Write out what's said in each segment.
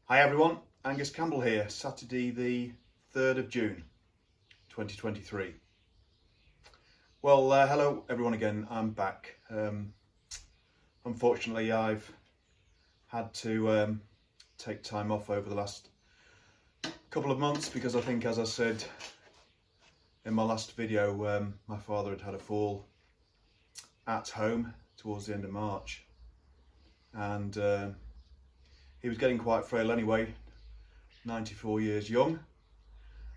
Hi everyone, Angus Campbell here, Saturday the 3rd of June 2023. Well, hello everyone again, I'm back. Unfortunately I've had to take time off over the last couple of months because I think, as I said in my last video, my father had had a fall at home towards the end of March, and he was getting quite frail anyway, 94 years young,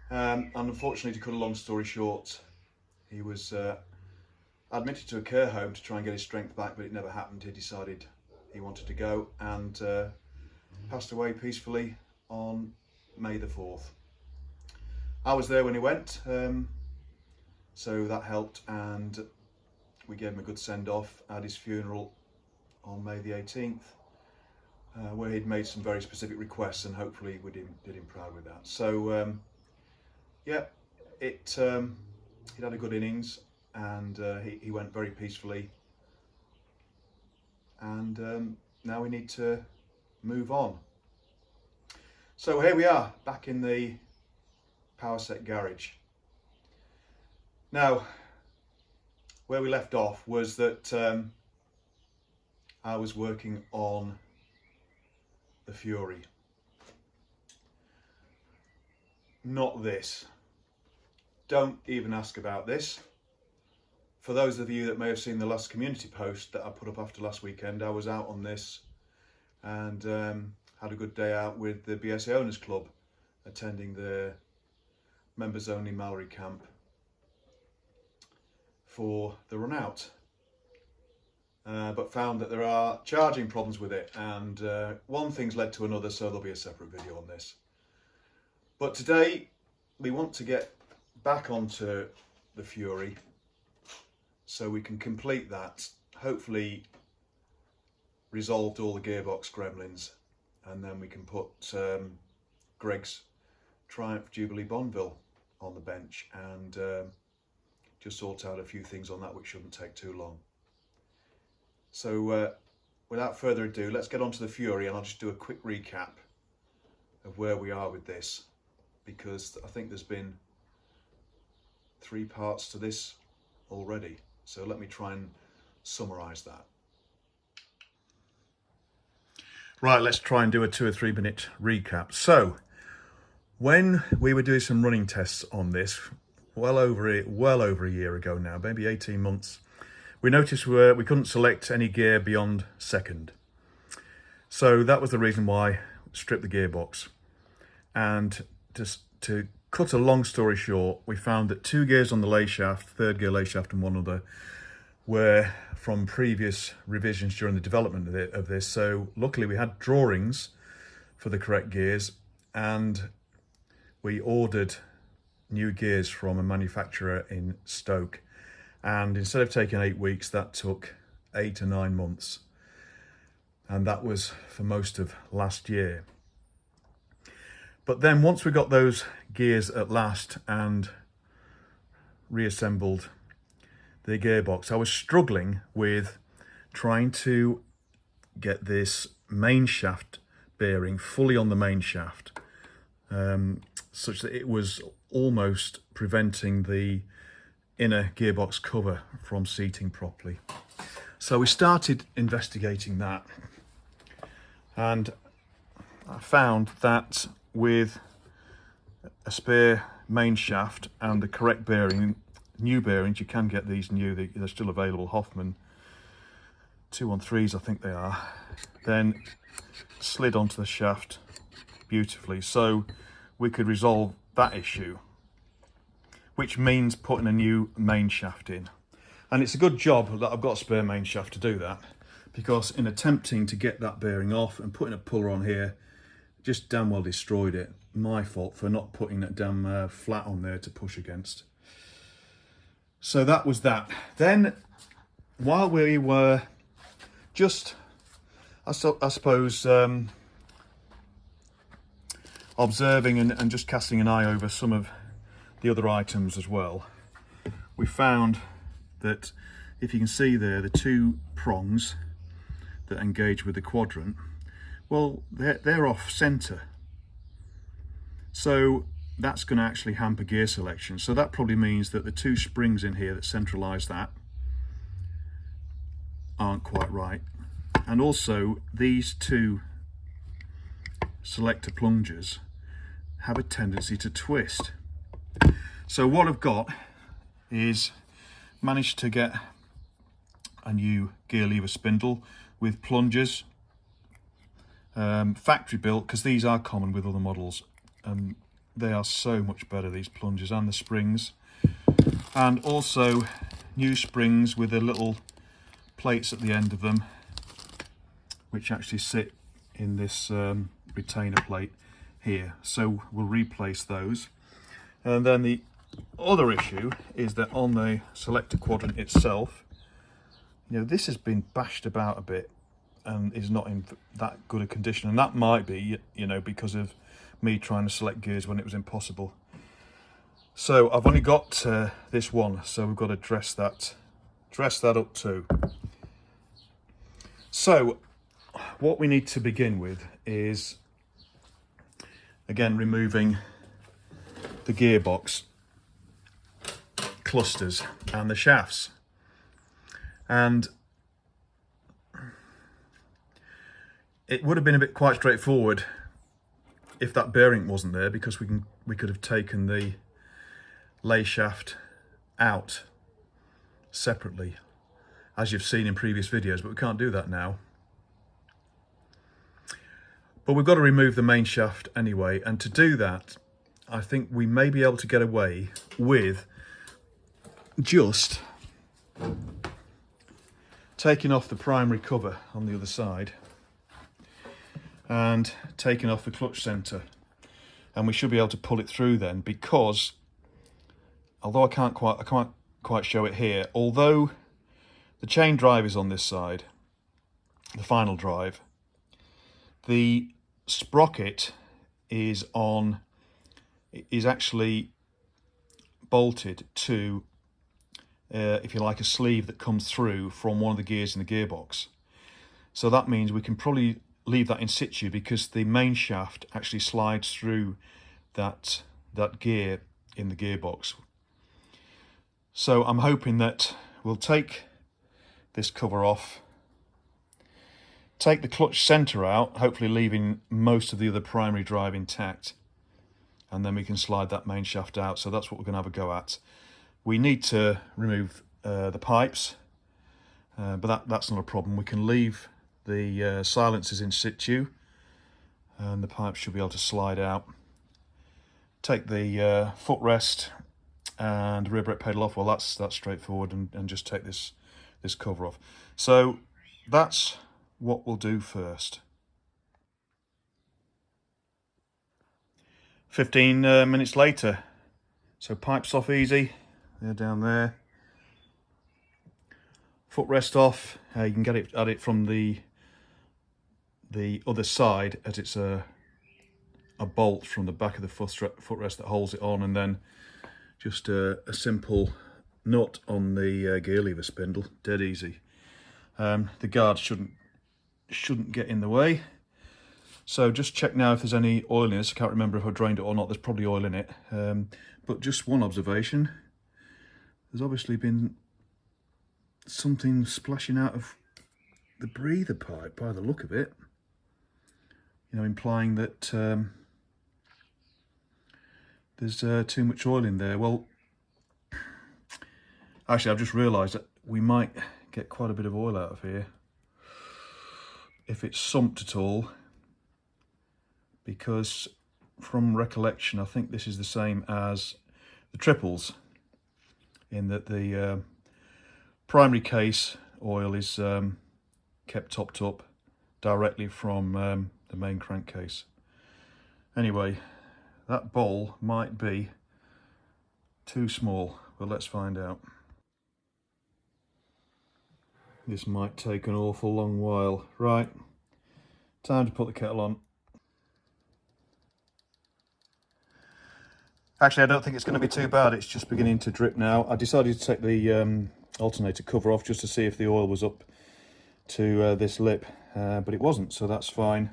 and unfortunately, to cut a long story short, he was admitted to a care home to try and get his strength back, but it never happened. He decided he wanted to go and passed away peacefully on May the 4th. I was there when he went, so that helped, and we gave him a good send-off at his funeral on May the 18th. Where he'd made some very specific requests, and hopefully we did him proud with that. So yeah, he'd had a good innings, and he went very peacefully, and now we need to move on. So here we are, back in the Powerset garage. Now, where we left off was that I was working on the Fury. Not this. Don't even ask about this. For those of you that may have seen the last community post that I put up after last weekend, I was out on this and had a good day out with the BSA Owners Club, attending the members only Mallory camp for the run out. But found that there are charging problems with it, and one thing's led to another, so there'll be a separate video on this. But today we want to get back onto the Fury so we can complete that, hopefully resolved all the gearbox gremlins, and then we can put Greg's Triumph Jubilee Bonneville on the bench and just sort out a few things on that, which shouldn't take too long. So without further ado, let's get on to the Fury, and I'll just do a quick recap of where we are with this, because I think there's been 3 parts to this already. So let me try and summarise that. Right, let's try and do a 2 or 3 minute recap. So when we were doing some running tests on this, well over a year ago now, maybe 18 months, we noticed we couldn't select any gear beyond second. So that was the reason why I stripped the gearbox. And just to cut a long story short, we found that 2 gears on the lay shaft, third gear lay shaft and one other, were from previous revisions during the development of this. So luckily we had drawings for the correct gears, and we ordered new gears from a manufacturer in Stoke. And instead of taking 8 weeks, that took 8 or 9 months. And that was for most of last year. But then once we got those gears at last and reassembled the gearbox, I was struggling with trying to get this main shaft bearing fully on the main shaft, such that it was almost preventing the inner gearbox cover from seating properly. So we started investigating that, and I found that with a spare main shaft and the correct bearing, new bearings, you can get these new, they're still available, Hoffman 213s I think they are, then slid onto the shaft beautifully. So we could resolve that issue, which means putting a new main shaft in. And it's a good job that I've got a spare main shaft to do that, because in attempting to get that bearing off and putting a puller on here, just damn well destroyed it. My fault for not putting that damn flat on there to push against. So that was that. Then, while we were just, I suppose, observing and just casting an eye over some of the other items as well, we found that, if you can see there, the 2 prongs that engage with the quadrant, Well, they're off centre. So that's going to actually hamper gear selection. So that probably means that the two springs in here that centralise that aren't quite right. And also these two selector plungers have a tendency to twist. So what I've got is managed to get a new gear lever spindle with plungers, factory built, because these are common with other models. They are so much better, these plungers, and the springs, and also new springs with the little plates at the end of them, which actually sit in this retainer plate here. So we'll replace those. And then the other issue is that on the selector quadrant itself, you know, this has been bashed about a bit and is not in that good a condition, and that might be, you know, because of me trying to select gears when it was impossible. So I've only got this one, so we've got to dress that up too. So what we need to begin with is, again, removing the gearbox clusters and the shafts. And it would have been quite straightforward if that bearing wasn't there, because we could have taken the lay shaft out separately, as you've seen in previous videos, but we can't do that now. But we've got to remove the main shaft anyway, and to do that, I think we may be able to get away with just taking off the primary cover on the other side and taking off the clutch center, and we should be able to pull it through then, because although I can't quite show it here, although the chain drive is on this side, the final drive, the sprocket is actually bolted to if you like, a sleeve that comes through from one of the gears in the gearbox. So that means we can probably leave that in situ, because the main shaft actually slides through that gear in the gearbox. So I'm hoping that we'll take this cover off, take the clutch center out, hopefully leaving most of the other primary drive intact, and then we can slide that main shaft out. So that's what we're going to have a go at. We need to remove the pipes, but that's not a problem. We can leave the silencers in situ, and the pipes should be able to slide out. Take the footrest and rear brake pedal off. Well, that's straightforward, and just take this cover off. So that's what we'll do first. 15 minutes later. So pipes off easy. They're down there. Footrest off. You can get it at it from the other side, as it's a bolt from the back of the footrest that holds it on, and then just a simple nut on the gear lever spindle. Dead easy. The guard shouldn't get in the way. So just check now if there's any oil in this. I can't remember if I drained it or not. There's probably oil in it. But just one observation. There's obviously been something splashing out of the breather pipe by the look of it. You know, implying that there's too much oil in there. Well, actually, I've just realised that we might get quite a bit of oil out of here if it's sumped at all, because from recollection, I think this is the same as the triples, in that the primary case oil is kept topped up directly from the main crankcase. Anyway, that bowl might be too small, but let's find out. This might take an awful long while. Right, time to put the kettle on. Actually, I don't think it's going to be too bad. It's just beginning to drip now. I decided to take the alternator cover off just to see if the oil was up to this lip, but it wasn't, so that's fine.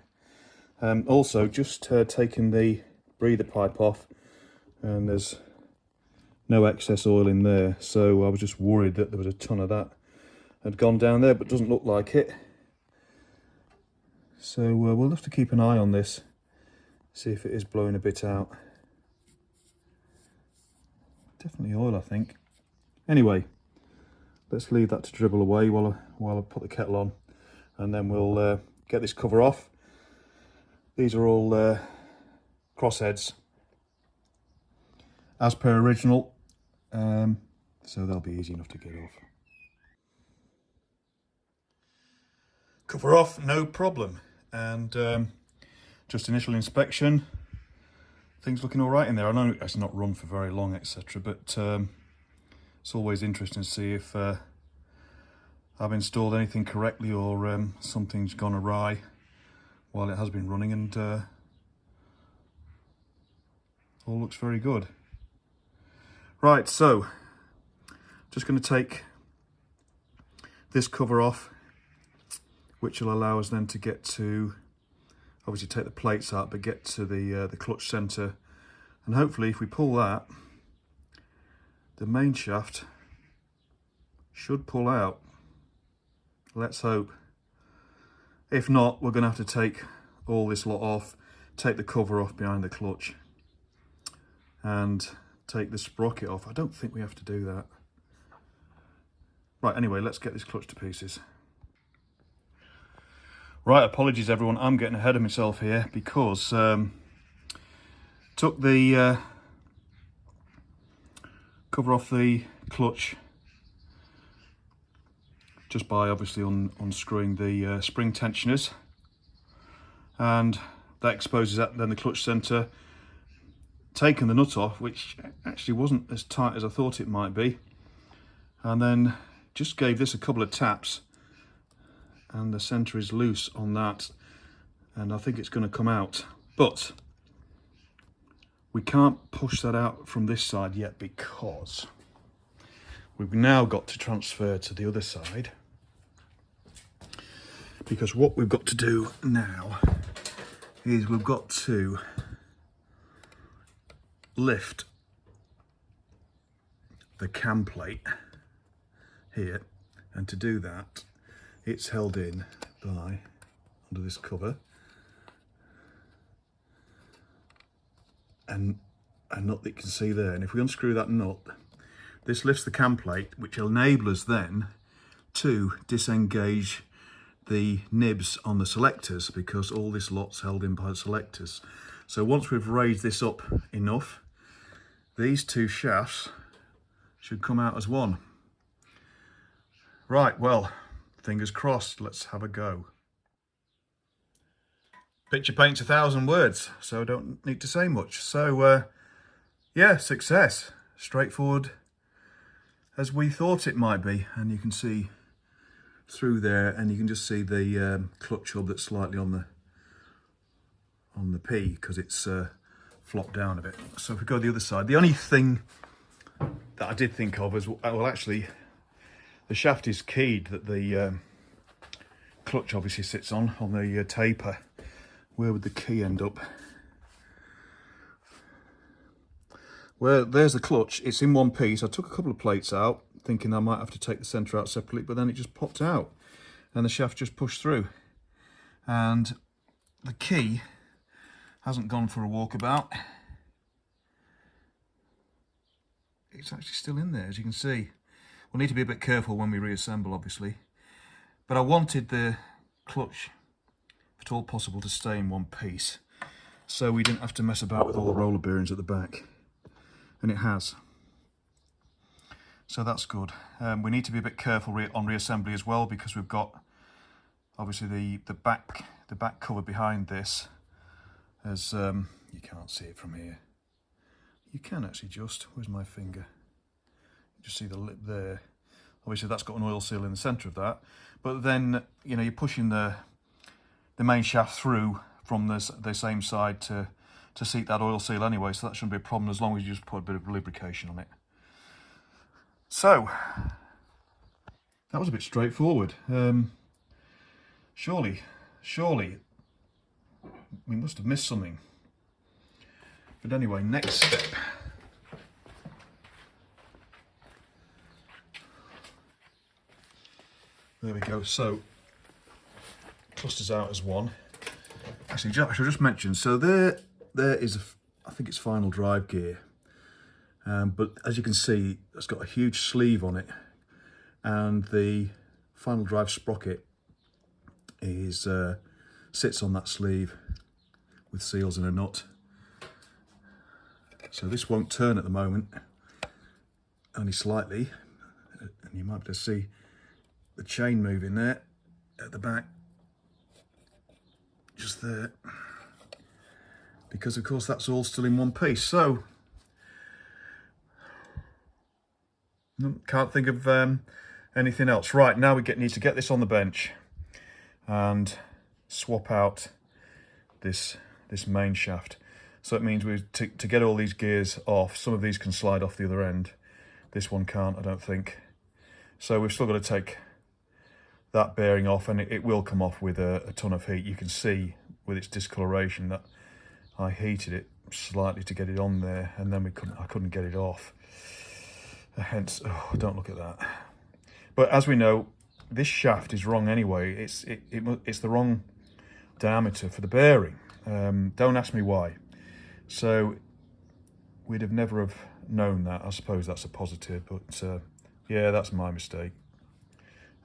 Also, just taking the breather pipe off, and there's no excess oil in there, so I was just worried that there was a ton of that had gone down there, but doesn't look like it. So we'll have to keep an eye on this, see if it is blowing a bit out. Definitely oil, I think. Anyway, let's leave that to dribble away while I put the kettle on, and then we'll get this cover off. These are all crossheads as per original, so they'll be easy enough to get off. Cover off, no problem. And just initial inspection, things looking all right in there. I know it's not run for very long, etc., but it's always interesting to see if I've installed anything correctly or something's gone awry while it has been running, and all looks very good. Right, so just going to take this cover off, which will allow us then to get to, obviously take the plates out, but get to the clutch centre, and hopefully if we pull that, the main shaft should pull out. Let's hope. If not, we're going to have to take all this lot off, take the cover off behind the clutch, and take the sprocket off. I don't think we have to do that. Right, anyway, let's get this clutch to pieces. Right, apologies everyone, I'm getting ahead of myself here because took the cover off the clutch just by obviously unscrewing the spring tensioners, and that exposes that, then the clutch centre. Taken the nut off, which actually wasn't as tight as I thought it might be, and then just gave this a couple of taps, and the centre is loose on that, and I think it's going to come out, but we can't push that out from this side yet because we've now got to transfer to the other side, because what we've got to do now is we've got to lift the cam plate here, and to do that it's held in by under this cover and a nut that you can see there, and if we unscrew that nut, this lifts the cam plate, which will enable us then to disengage the nibs on the selectors, because all this lot's held in by the selectors. So once we've raised this up enough, these two shafts should come out as one. Right, well, fingers crossed, let's have a go. Picture paints 1,000 words, so I don't need to say much. So yeah, success. Straightforward as we thought it might be, and you can see through there, and you can just see the clutch hub that's slightly on the P because it's flopped down a bit. So if we go the other side, the only thing that I did think of was, well, actually the shaft is keyed that the clutch obviously sits on the taper. Where would the key end up? Well, there's the clutch, it's in one piece. I took a couple of plates out thinking I might have to take the centre out separately, but then it just popped out and the shaft just pushed through, and the key hasn't gone for a walkabout. It's actually still in there, as you can see. We'll need to be a bit careful when we reassemble, obviously, but I wanted the clutch, if at all possible, to stay in one piece so we didn't have to mess about with all the roller bearings at the back, and it has. So that's good. We need to be a bit careful on reassembly as well, because we've got obviously the back cover behind this, as you can't see it from here. You can actually just, where's my finger? You just see the lip there. Obviously that's got an oil seal in the centre of that, but then you know you're pushing the main shaft through from the same side to seat that oil seal anyway, so that shouldn't be a problem as long as you just put a bit of lubrication on it. So that was a bit straightforward. Surely we must have missed something. But anyway, next step. There we go. So clusters out as one. Actually, I should just mention. So there is I think it's final drive gear. But as you can see, it's got a huge sleeve on it, and the final drive sprocket is sits on that sleeve with seals and a nut. So this won't turn at the moment, only slightly, and you might be able to see the chain moving there at the back, just there, because of course that's all still in one piece. So can't think of anything else. Right, now we need to get this on the bench and swap out this main shaft. So it means to get all these gears off. Some of these can slide off the other end. This one can't, I don't think. So we've still got to take that bearing off, and it will come off with a ton of heat. You can see with its discoloration that I heated it slightly to get it on there, and then I couldn't get it off. Hence, oh, don't look at that. But as we know, this shaft is wrong anyway. It's the wrong diameter for the bearing. Don't ask me why. So we'd have never have known that. I suppose that's a positive, but yeah, that's my mistake.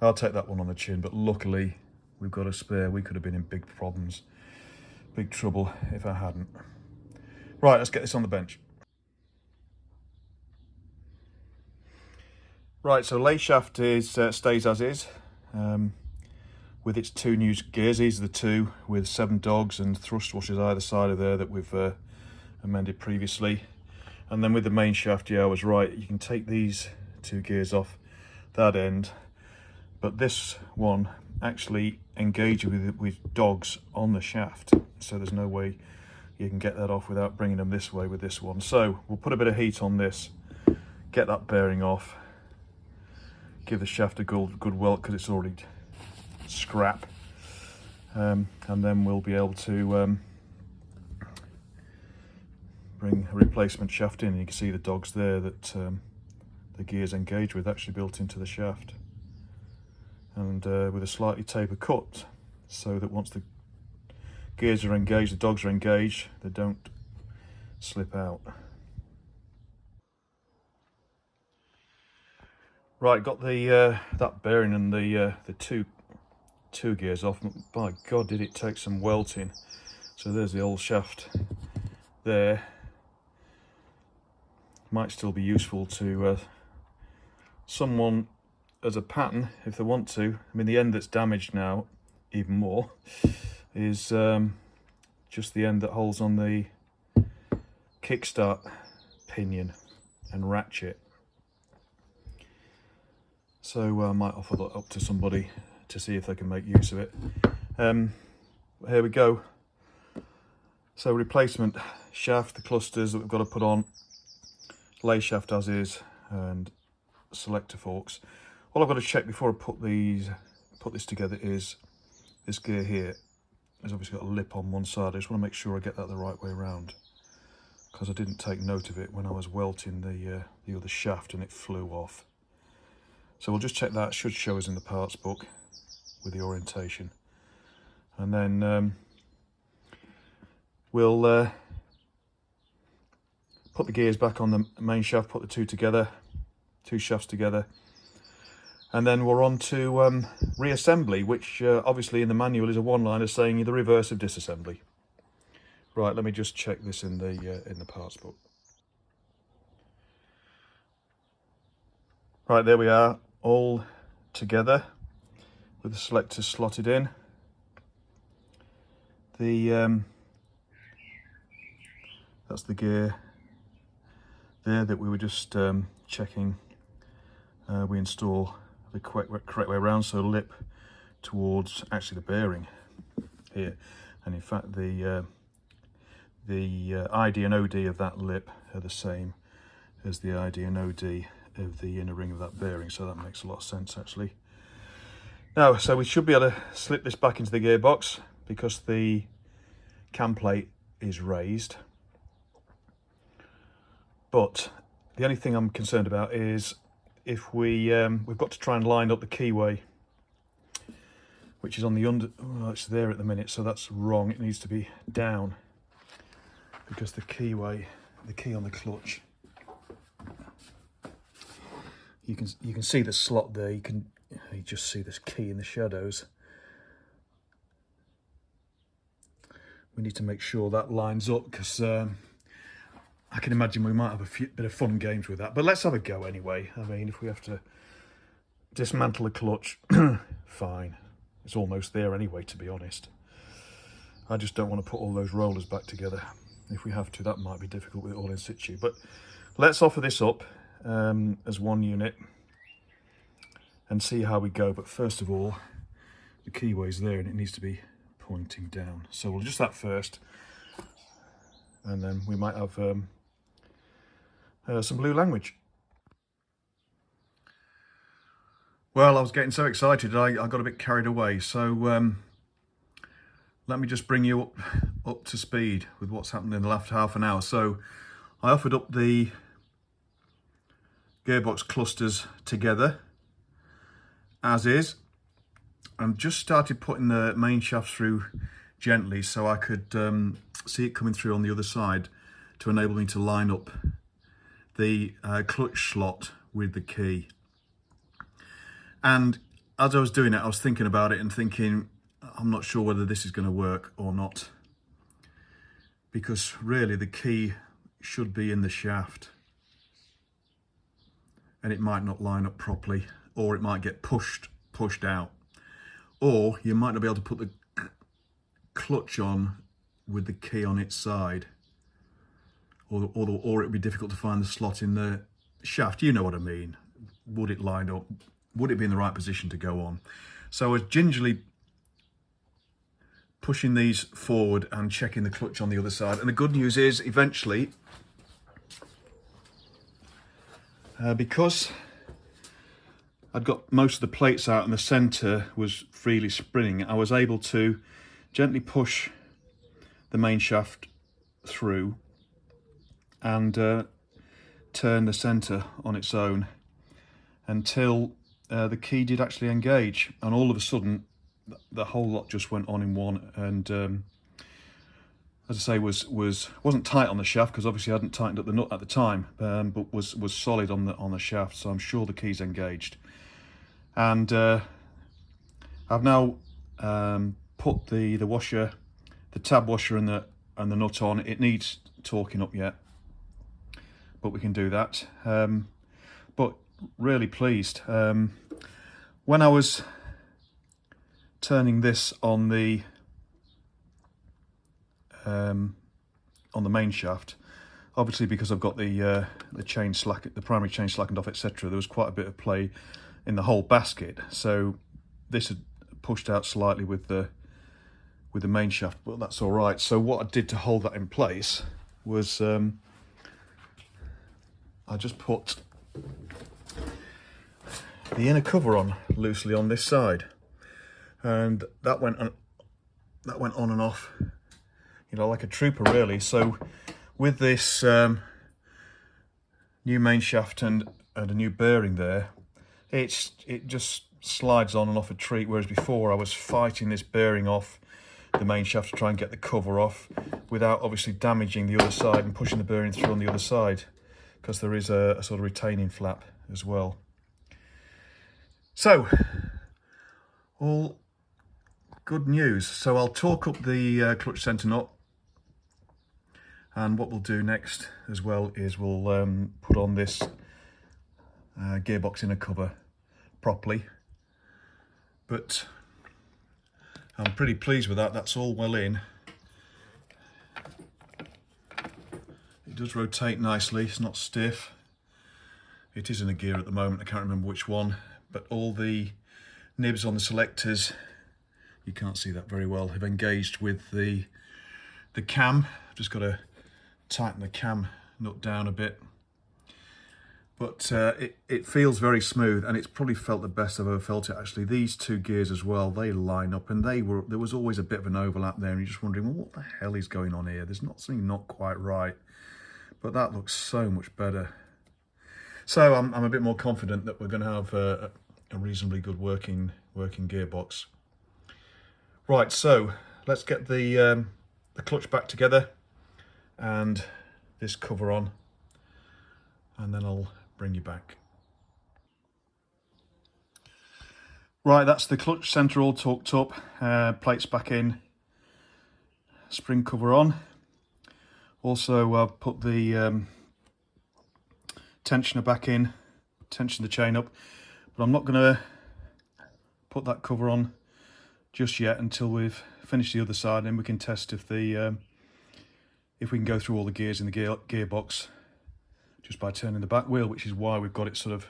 I'll take that one on the chin, but luckily we've got a spare. We could have been in big problems, big trouble if I hadn't. Right, let's get this on the bench. Right, so lay shaft stays as is, with its two new gears. These are the two with 7 dogs and thrust washers either side of there that we've amended previously. And then with the main shaft, yeah, I was right. You can take these 2 gears off that end, but this one actually engages with dogs on the shaft. So there's no way you can get that off without bringing them this way with this one. So we'll put a bit of heat on this, get that bearing off, give the shaft a good welt because it's already scrap, and then we'll be able to bring a replacement shaft in. And you can see the dogs there that the gears engage with, actually built into the shaft, and with a slightly taper cut, so that once the gears are engaged, the dogs are engaged, they don't slip out. Right, got the that bearing and the two gears off. By God, did it take some welting. So there's the old shaft there. Might still be useful to someone as a pattern if they want to. I mean, the end that's damaged now, even more, is just the end that holds on the kickstart pinion and ratchet. So I might offer that up to somebody to see if they can make use of it. Here we go. So replacement shaft, the clusters that we've got to put on, lay shaft as is, and selector forks. All I've got to check before I put this together is this gear here has obviously got a lip on one side. I just want to make sure I get that the right way around, because I didn't take note of it when I was welting the other shaft and it flew off. So we'll just check that. It should show us in the parts book with the orientation. And then we'll put the gears back on the main shaft, put the two shafts together. And then we're on to reassembly, which obviously in the manual is a one-liner saying the reverse of disassembly. Right, let me just check this in the parts book. Right, there we are, all together with the selector slotted in. That's the gear there that we were just checking. We install the correct way around, so lip towards actually the bearing here, and in fact the ID and OD of that lip are the same as the ID and OD of the inner ring of that bearing, so that makes a lot of sense actually. Now, so we should be able to slip this back into the gearbox, because the cam plate is raised, but the only thing I'm concerned about is if we've got to try and line up the keyway, which is on the under. Oh, it's there at the minute, so that's wrong. It needs to be down because the keyway, the key on the clutch. You can see the slot there. You just see this key in the shadows. We need to make sure that lines up because I can imagine we might have a bit of fun games with that. But let's have a go anyway. I mean, if we have to dismantle the clutch, fine. It's almost there anyway, to be honest. I just don't want to put all those rollers back together. If we have to, that might be difficult with it all in situ. But let's offer this up as one unit and see how we go. But first of all, the keyway's there and it needs to be pointing down. So we'll adjust that first, and then we might have some blue language. Well, I was getting so excited I got a bit carried away. So let me just bring you up to speed with what's happened in the last half an hour. So I offered up the gearbox clusters together as is, and just started putting the main shaft through gently so I could see it coming through on the other side to enable me to line up the clutch slot with the key. And as I was doing it, I was thinking about it and thinking, I'm not sure whether this is going to work or not, because really the key should be in the shaft and it might not line up properly, or it might get pushed out, or you might not be able to put the clutch on with the key on its side, or it would be difficult to find the slot in the shaft. You know what I mean. Would it line up? Would it be in the right position to go on? So I was gingerly pushing these forward and checking the clutch on the other side. And the good news is, eventually, because I'd got most of the plates out and the centre was freely spinning, I was able to gently push the main shaft through and turn the centre on its own until the key did actually engage, and all of a sudden the whole lot just went on in one. And as I say, wasn't tight on the shaft because obviously I hadn't tightened up the nut at the time, but was solid on the shaft, so I'm sure the key's engaged. And I've now put the washer, the tab washer and the nut on. It needs torquing up yet, but we can do that. But really pleased. When I was turning this on the main shaft, obviously because I've got the chain slack, the primary chain slackened off, etc., there was quite a bit of play in the whole basket, so this had pushed out slightly with the main shaft, but that's all right. So what I did to hold that in place was I just put the inner cover on loosely on this side, and that went on and off, you know, like a trooper really. So with this new main shaft and a new bearing there, it just slides on and off a treat, whereas before I was fighting this bearing off the main shaft to try and get the cover off without obviously damaging the other side and pushing the bearing through on the other side, because there is a sort of retaining flap as well. So all good news. So I'll torque up the clutch centre nut, and what we'll do next as well is we'll put on this gearbox inner cover properly. But I'm pretty pleased with that. That's all well in. It does rotate nicely. It's not stiff. It is in a gear at the moment. I can't remember which one, but all the nibs on the selectors, you can't see that very well, have engaged with the cam. I've just got to tighten the cam nut down a bit. But it feels very smooth, and it's probably felt the best I've ever felt it actually. These two gears as well, they line up, and there was always a bit of an overlap there, and you're just wondering, well, what the hell is going on here? There's something not quite right. But that looks so much better. So I'm a bit more confident that we're going to have a reasonably good working gearbox. Right, so let's get the clutch back together and this cover on, and then I'll bring you back. Right, that's the clutch centre all torqued up, plates back in, spring cover on. Also, I've put the tensioner back in, tension the chain up, but I'm not going to put that cover on just yet until we've finished the other side, and then we can test if we can go through all the gears in the gearbox just by turning the back wheel, which is why we've got it sort of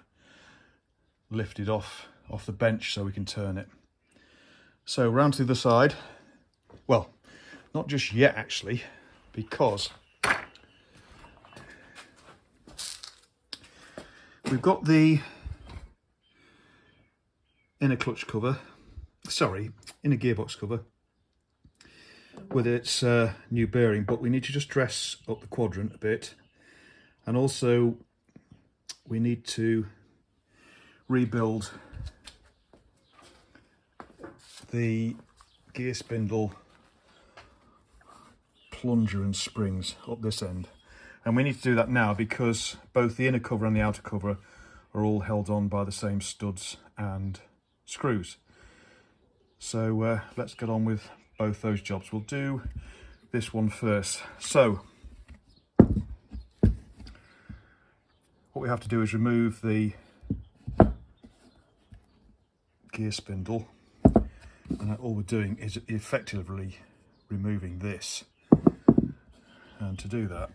lifted off the bench so we can turn it. So round to the other side. Well, not just yet actually, because we've got the inner clutch cover, sorry, inner gearbox cover with its new bearing, but we need to just dress up the quadrant a bit, and also we need to rebuild the gear spindle plunger and springs up this end, and we need to do that now because both the inner cover and the outer cover are all held on by the same studs and screws. So let's get on with both those jobs. We'll do this one first. So what we have to do is remove the gear spindle, and all we're doing is effectively removing this. And to do that,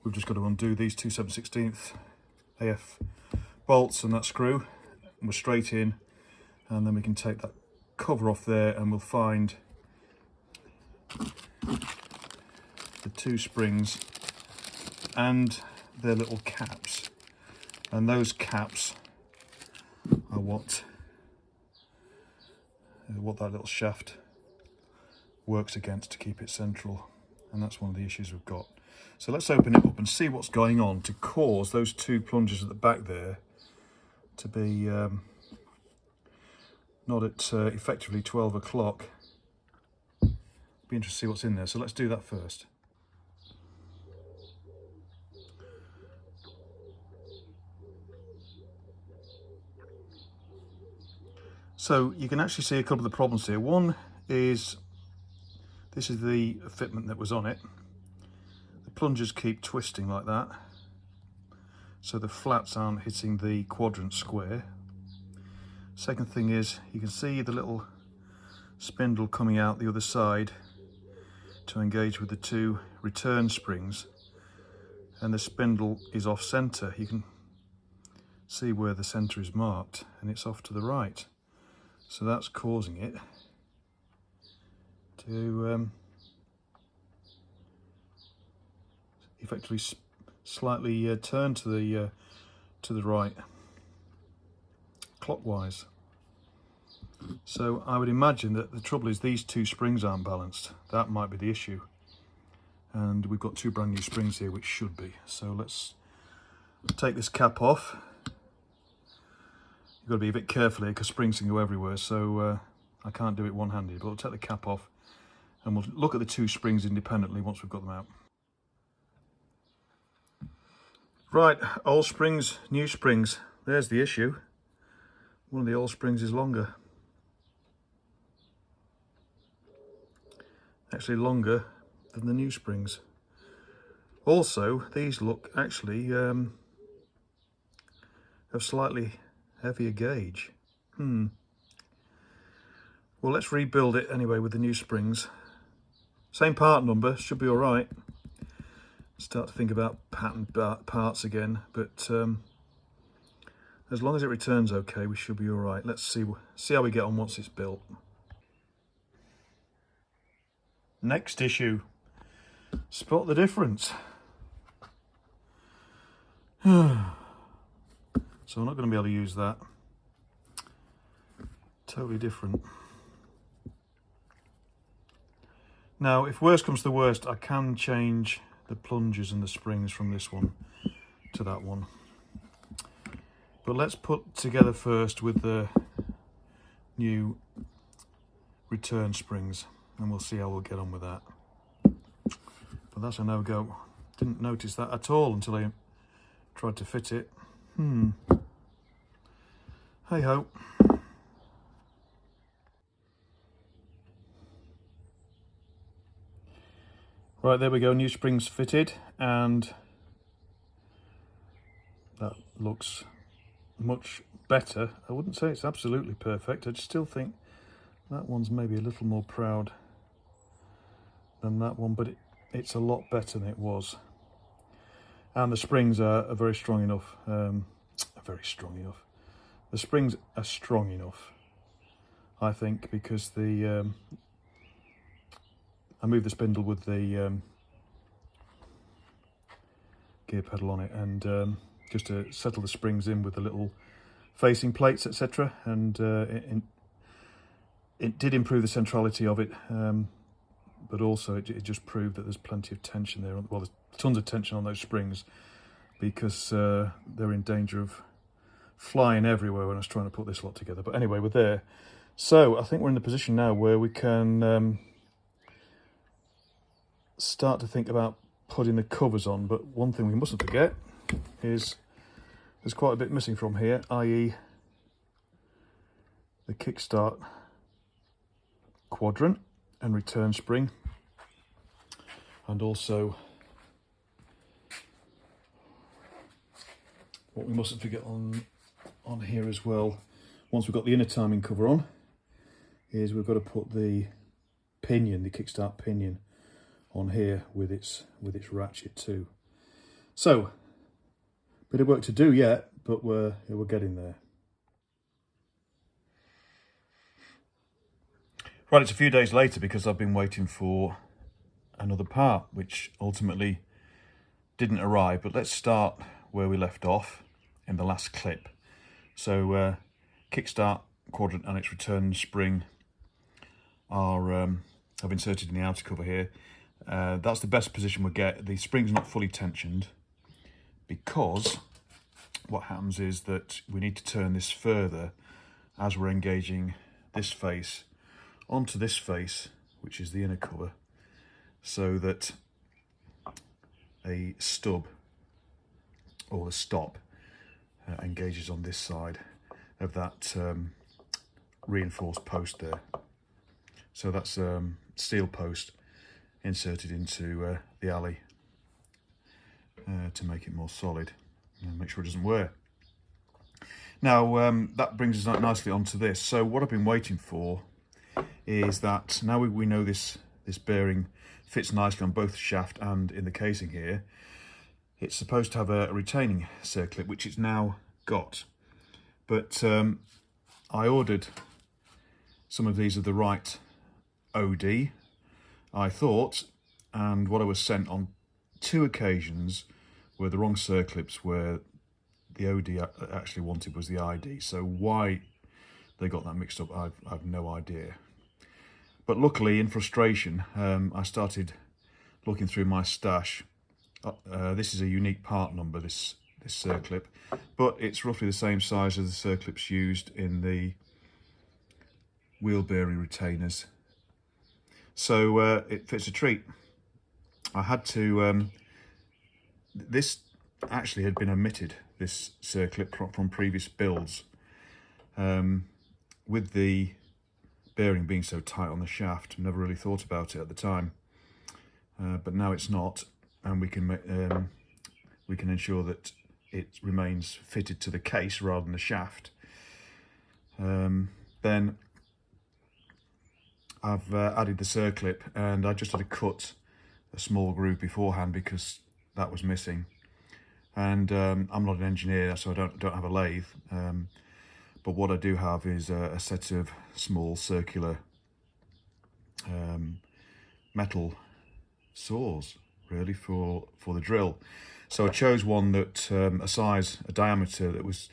we've just got to undo these two 7/16 AF bolts and that screw, and we're straight in, and then we can take that cover off there, and we'll find the two springs and their little caps, and those caps are what that little shaft works against to keep it central, and that's one of the issues we've got. So let's open it up and see what's going on to cause those two plungers at the back there to be not at effectively 12 o'clock. Be interested to see what's in there, so let's do that first. So you can actually see a couple of the problems here. One is, this is the fitment that was on it. The plungers keep twisting like that, so the flats aren't hitting the quadrant square. Second thing is, you can see the little spindle coming out the other side to engage with the two return springs, and the spindle is off center. You can see where the center is marked, and it's off to the right. So that's causing it to effectively slightly turn to the right, clockwise. So I would imagine that the trouble is these two springs aren't balanced. That might be the issue. And we've got two brand new springs here, which should be. So let's take this cap off. You've got to be a bit careful here because springs can go everywhere, so I can't do it one-handed, but we'll take the cap off and we'll look at the two springs independently once we've got them out. Right, old springs, new springs. There's the issue. One of the old springs is longer. Actually longer than the new springs. Also, these look actually of slightly heavier gauge. Well, let's rebuild it anyway with the new springs. Same part number, should be all right. Start to think about patterned parts again, but as long as it returns okay, we should be all right. Let's see how we get on once it's built. Next issue, spot the difference. So I'm not going to be able to use that. Totally different. Now, if worst comes to worst, I can change the plungers and the springs from this one to that one. But let's put together first with the new return springs, and we'll see how we'll get on with that. But that's a no-go. Didn't notice that at all until I tried to fit it. Hey-ho. Right, there we go, new springs fitted, and that looks much better. I wouldn't say it's absolutely perfect. I still think that one's maybe a little more proud than that one, but it's a lot better than it was. And the springs are very strong enough. Very strong enough. The springs are strong enough, I think, because the I moved the spindle with the gear pedal on it, and just to settle the springs in with the little facing plates, etc. And it did improve the centrality of it, but also it just proved that there's plenty of tension there. Well, there's tons of tension on those springs, because they're in danger of flying everywhere when I was trying to put this lot together. But anyway, we're there. So I think we're in the position now where we can start to think about putting the covers on. But one thing we mustn't forget is there's quite a bit missing from here, i.e. the kickstart quadrant and return spring, and also what we mustn't forget on here as well, once we've got the inner timing cover on, is we've got to put the pinion, the kickstart pinion, on here with its ratchet too. So, bit of work to do yet, but we're getting there. Right, it's a few days later because I've been waiting for another part, which ultimately didn't arrive. But let's start where we left off in the last clip. So kickstart quadrant and its return spring are I've inserted in the outer cover here. That's the best position we'll get. The spring's not fully tensioned, because what happens is that we need to turn this further as we're engaging this face onto this face, which is the inner cover, so that a stub or the stop engages on this side of that reinforced post there. So that's steel post inserted into the alley to make it more solid and make sure it doesn't wear. Now that brings us nicely onto this. So what I've been waiting for is that now we know this bearing fits nicely on both the shaft and in the casing here. It's supposed to have a retaining circlip, which it's now got. But I ordered some of these of the right OD, I thought, and what I was sent on 2 occasions were the wrong circlips, where the OD actually wanted was the ID. So why they got that mixed up, I've no idea. But luckily, in frustration, I started looking through my stash. This is a unique part number, this circlip, but it's roughly the same size as the circlips used in the wheel bearing retainers. So it fits a treat. I had to, this actually had been omitted, this circlip from previous builds. With the bearing being so tight on the shaft, never really thought about it at the time. But now it's not, and we can ensure that it remains fitted to the case rather than the shaft. Then I've added the circlip, and I just had to cut a small groove beforehand because that was missing. And I'm not an engineer, so I don't have a lathe. But what I do have is a set of small circular metal saws, really for the drill. So I chose one that a diameter that was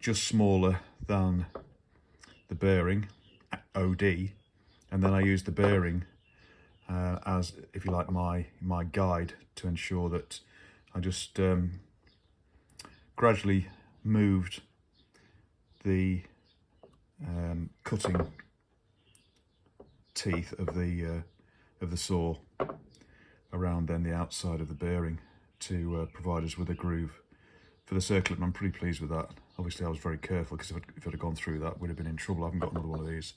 just smaller than the bearing, OD, and then I used the bearing as, if you like, my guide to ensure that I just gradually moved the cutting teeth of the saw around then the outside of the bearing to provide us with a groove for the circlip, and I'm pretty pleased with that. Obviously I was very careful, because if I'd have gone through that, we'd have been in trouble. I haven't got another one of these.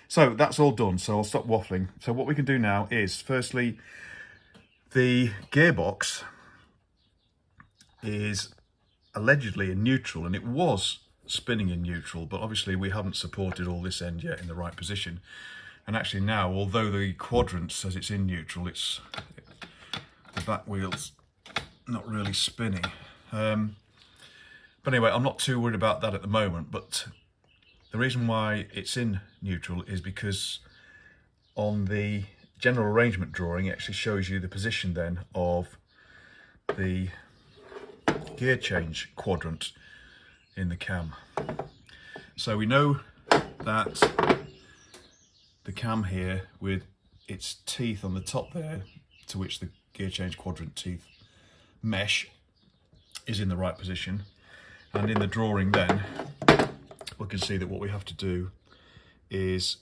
So that's all done, so I'll stop waffling. So what we can do now is, firstly, the gearbox is allegedly in neutral, and it was spinning in neutral, but obviously we haven't supported all this end yet in the right position. And actually now, although the quadrant says it's in neutral, the back wheel's not really spinning. But anyway, I'm not too worried about that at the moment, but the reason why it's in neutral is because on the general arrangement drawing, it actually shows you the position then of the gear change quadrant in the cam. So we know that the cam here, with its teeth on the top there, to which the gear change quadrant teeth mesh, is in the right position. And in the drawing then, we can see that what we have to do is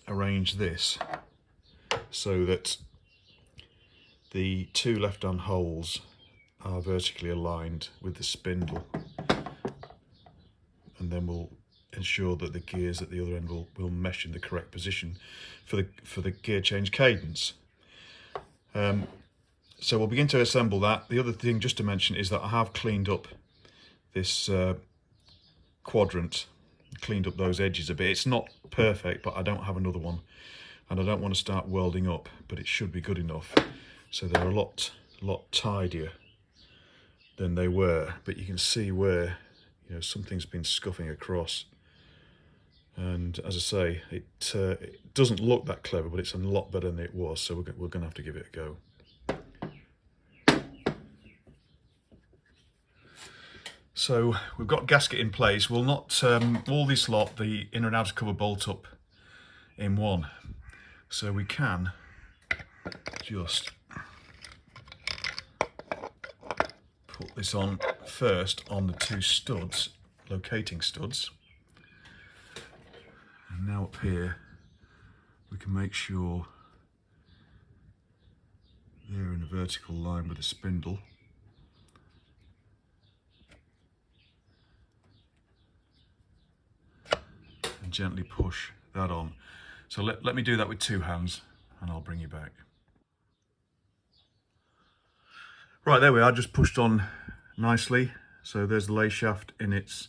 arrange this so that the two left-hand holes are vertically aligned with the spindle, and then we'll ensure that the gears at the other end will mesh in the correct position for the gear change cadence. So we'll begin to assemble that. The other thing just to mention is that I have cleaned up this quadrant, cleaned up those edges a bit. It's not perfect, but I don't have another one, and I don't want to start welding up, but it should be good enough. So they're a lot tidier than they were, but you can see where, you know, something's been scuffing across. And as I say, it doesn't look that clever, but it's a lot better than it was, so we're going to have to give it a go. So we've got gasket in place. We'll not all this lot, the inner and outer cover, bolt up in one. So we can just put this on first on the two studs, locating studs. And now up here, we can make sure they're in a vertical line with the spindle. And gently push that on. So let me do that with two hands, and I'll bring you back. Right, there we are, just pushed on nicely. So there's the lay shaft in its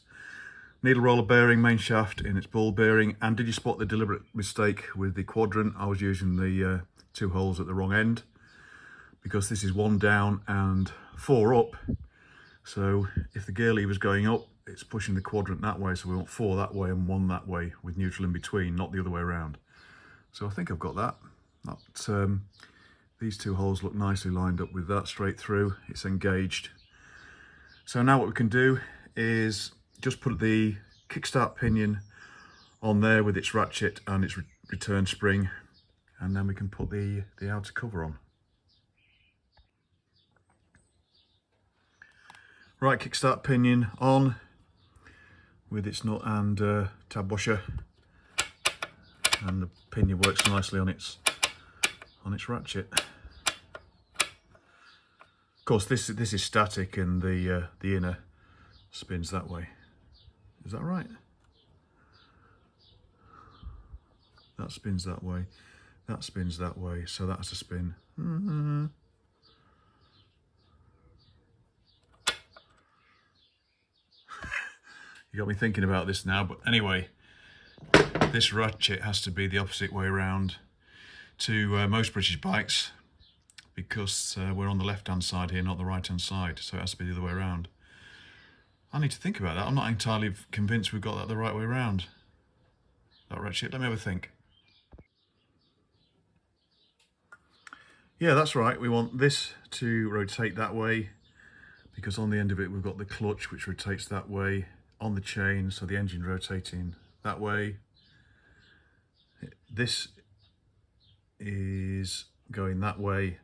needle roller bearing, main shaft in its ball bearing. And did you spot the deliberate mistake with the quadrant? I was using the two holes at the wrong end, because this is one down and four up. So if the gear lever's going up, it's pushing the quadrant that way, so we want four that way and one that way with neutral in between, not the other way around. So I think I've got that. These two holes look nicely lined up with that straight through. It's engaged. So now what we can do is just put the kickstart pinion on there with its ratchet and its return spring, and then we can put the outer cover on. Right, kickstart pinion on with its nut and tab washer, and the pinion works nicely on its ratchet. Of course, this is static, and the inner spins that way. Is that right? That spins that way. That spins that way. So that's a spin. You got me thinking about this now, but anyway, this ratchet has to be the opposite way around to most British bikes, because we're on the left-hand side here, not the right-hand side, so it has to be the other way around. I need to think about that. I'm not entirely convinced we've got that the right way around. That ratchet, let me have a think. Yeah, that's right. We want this to rotate that way because on the end of it we've got the clutch which rotates that way on the chain, so the engine rotating that way. This is going that way,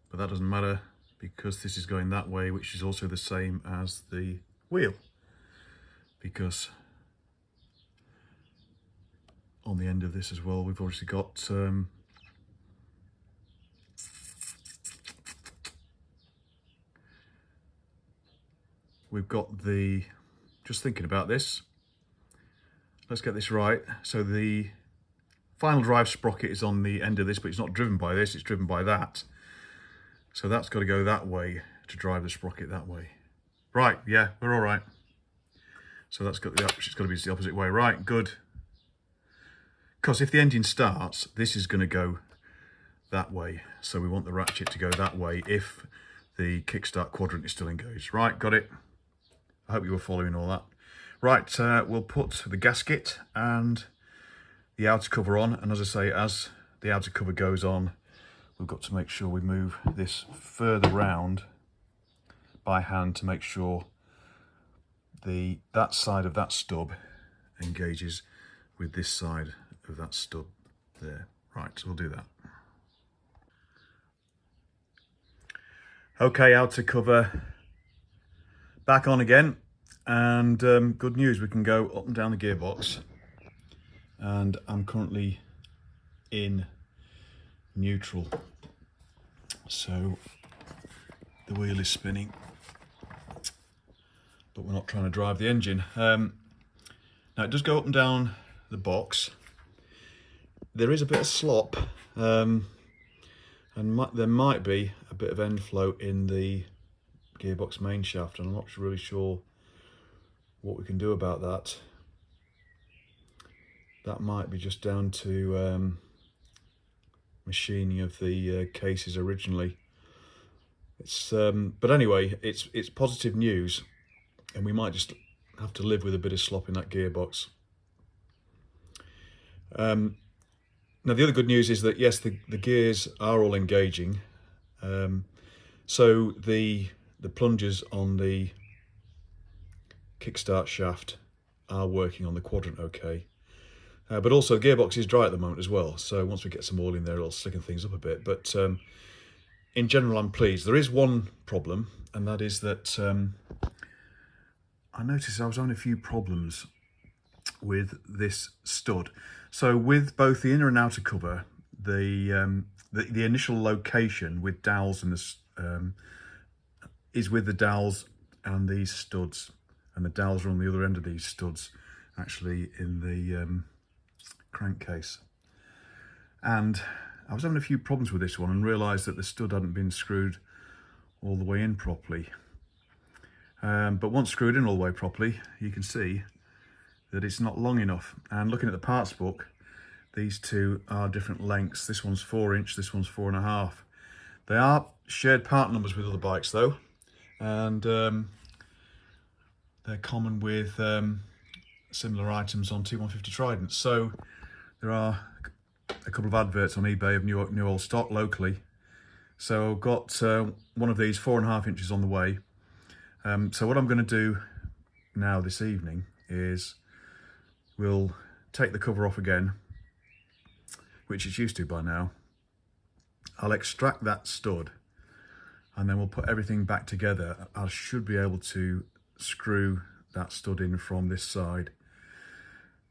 but that doesn't matter because this is going that way, which is also the same as the wheel, because on the end of this as well we've obviously got the, just thinking about this, let's get this right. So the final drive sprocket is on the end of this, but it's not driven by this, it's driven by that. So that's got to go that way to drive the sprocket that way. Right, yeah, we're all right. So that's got it's got to be the opposite way. Right, good. Because if the engine starts, this is going to go that way. So we want the ratchet to go that way if the kickstart quadrant is still engaged. Right, got it. I hope you were following all that. Right, we'll put the gasket and the outer cover on. And as I say, as the outer cover goes on, we've got to make sure we move this further round by hand to make sure that side of that stub engages with this side of that stub there. Right, so we'll do that. Okay, outer cover back on again, and good news, we can go up and down the gearbox, and I'm currently in neutral, so the wheel is spinning, but we're not trying to drive the engine. Now it does go up and down the box. There is a bit of slop, and there might be a bit of end flow in the gearbox main shaft, and I'm not really sure what we can do about that. That might be just down to machining of the cases originally. But anyway, it's positive news, and we might just have to live with a bit of slop in that gearbox. Now the other good news is that yes, the gears are all engaging. So the plungers on the kickstart shaft are working on the quadrant okay. But also the gearbox is dry at the moment as well, so once we get some oil in there it'll slicken things up a bit. But in general I'm pleased. There is one problem, and that is that I noticed I was having a few problems with this stud. So with both the inner and outer cover, the initial location with dowels and is with the dowels and these studs, and the dowels are on the other end of these studs, actually in the crankcase. And I was having a few problems with this one and realised that the stud hadn't been screwed all the way in properly. But once screwed in all the way properly, you can see that it's not long enough. And looking at the parts book, these two are different lengths. This one's 4 inch, this one's 4.5. They are shared part numbers with other bikes though, and they're common with similar items on T150 Tridents. So there are a couple of adverts on eBay of new old stock locally. So I've got one of these 4.5 inches on the way. So what I'm going to do now this evening is we'll take the cover off again, which it's used to by now. I'll extract that stud and then we'll put everything back together. I should be able to screw that stud in from this side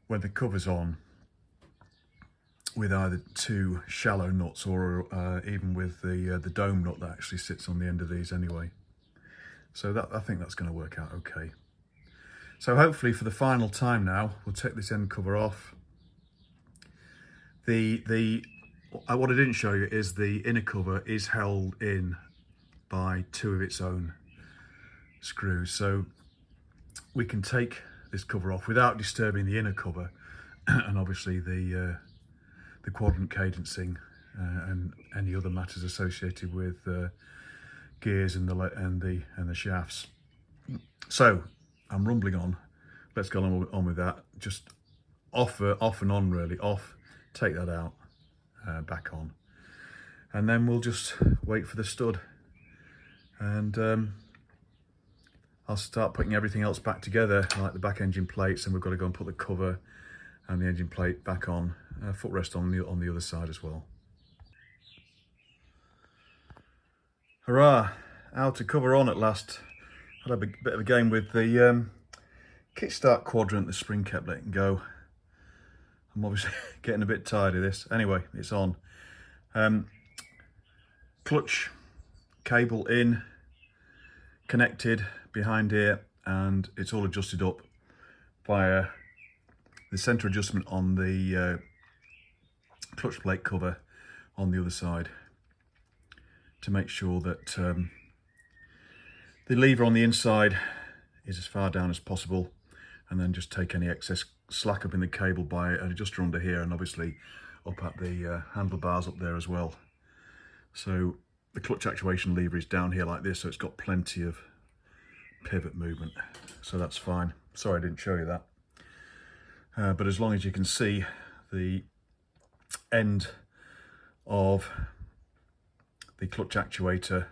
when the cover's on with either two shallow nuts or even with the dome nut that actually sits on the end of these anyway. So that, I think that's going to work out okay. So hopefully for the final time now, we'll take this end cover off. What I didn't show you is the inner cover is held in by two of its own screws. So we can take this cover off without disturbing the inner cover and obviously the quadrant cadencing and any other matters associated with gears and the shafts. So I'm rumbling on. Let's go on with that. Just off and on really. Off, take that out, back on. and then we'll just wait for the stud, and I'll start putting everything else back together, like the back engine plates, and we've got to go and put the cover and the engine plate back on, footrest on the other side as well. Hurrah! Outer cover on at last. Had a bit of a game with the kickstart quadrant. The spring kept letting go. I'm obviously getting a bit tired of this. Anyway, it's on. Clutch cable in, connected behind here, and it's all adjusted up via the center adjustment on the clutch plate cover on the other side, to make sure that the lever on the inside is as far down as possible, and then just take any excess slack up in the cable by an adjuster under here, and obviously up at the handlebars up there as well. So the clutch actuation lever is down here like this, so it's got plenty of pivot movement, so that's fine. Sorry I didn't show you that, but as long as you can see the end of the clutch actuator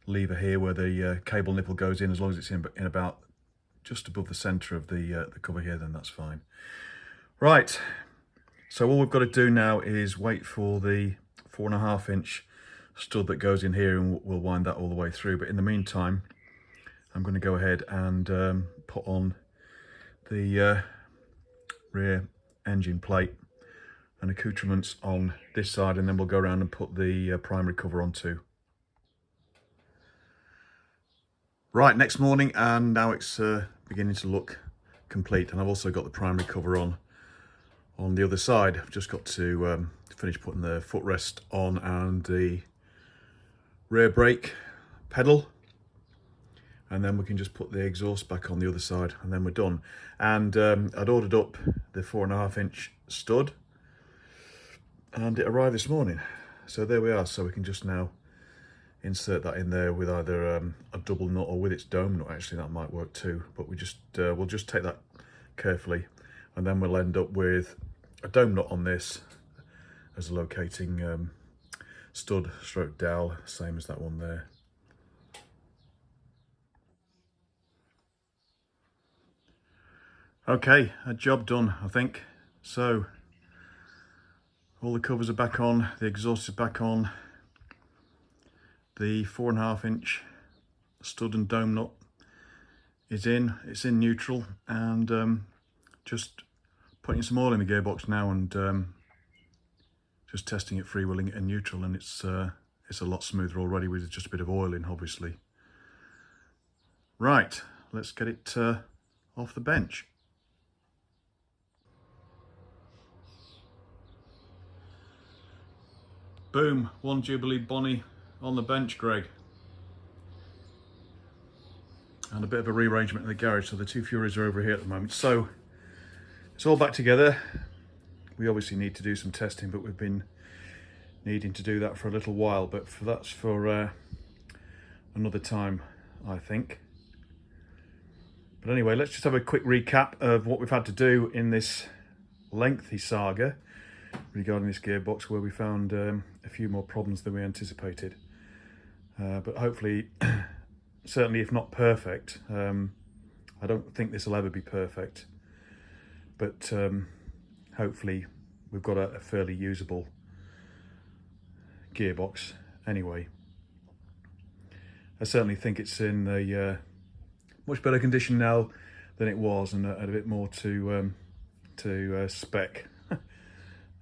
lever here, where the cable nipple goes in, as long as it's in about just above the center of the cover here, then that's fine. Right, so all we've got to do now is wait for the 4.5 inch stud that goes in here, and we'll wind that all the way through. But in the meantime, I'm going to go ahead and put on the rear engine plate and accoutrements on this side, and then we'll go around and put the primary cover on too. Right, next morning, and now it's beginning to look complete, and I've also got the primary cover on the other side. I've just got to finish putting the footrest on and the rear brake pedal, and then we can just put the exhaust back on the other side, and then we're done. And I'd ordered up the 4.5 inch stud, and it arrived this morning, so there we are. So we can just now insert that in there with either a double nut or with its dome nut. Actually, that might work too, but we'll just take that carefully, and then we'll end up with a dome nut on this as a locating stud stroke dowel, same as that one there. Okay, a job done, I think. So all the covers are back on, the exhaust is back on, the 4.5 inch stud and dome nut is in, it's in neutral, and just putting some oil in the gearbox now, and just testing it freewheeling in neutral, and it's a lot smoother already with just a bit of oil in, obviously. Right, let's get it off the bench. Boom, one Jubilee Bonnie on the bench, Greg. And a bit of a rearrangement in the garage, so the two Furies are over here at the moment. So it's all back together. We obviously need to do some testing, but we've been needing to do that for a little while, but that's for another time, I think. But anyway, let's just have a quick recap of what we've had to do in this lengthy saga regarding this gearbox, where we found a few more problems than we anticipated. But hopefully, certainly if not perfect, I don't think this will ever be perfect, but hopefully we've got a fairly usable gearbox anyway. I certainly think it's in a much better condition now than it was, and a bit more to spec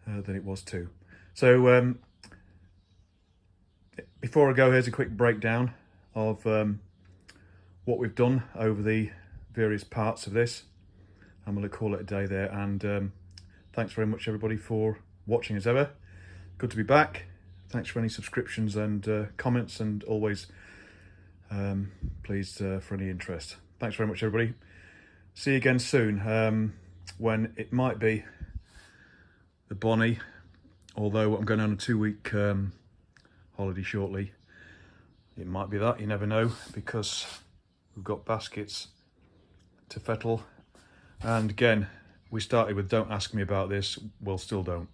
than it was too. So before I go, here's a quick breakdown of what we've done over the various parts of this. I'm going to call it a day there, and thanks very much everybody for watching as ever. Good to be back. Thanks for any subscriptions and comments, and always pleased for any interest. Thanks very much everybody. See you again soon, when it might be the Bonnie, although I'm going on a 2-week holiday shortly. It might be that, you never know, because we've got baskets to fettle. And again, we started with don't ask me about this, well, still don't.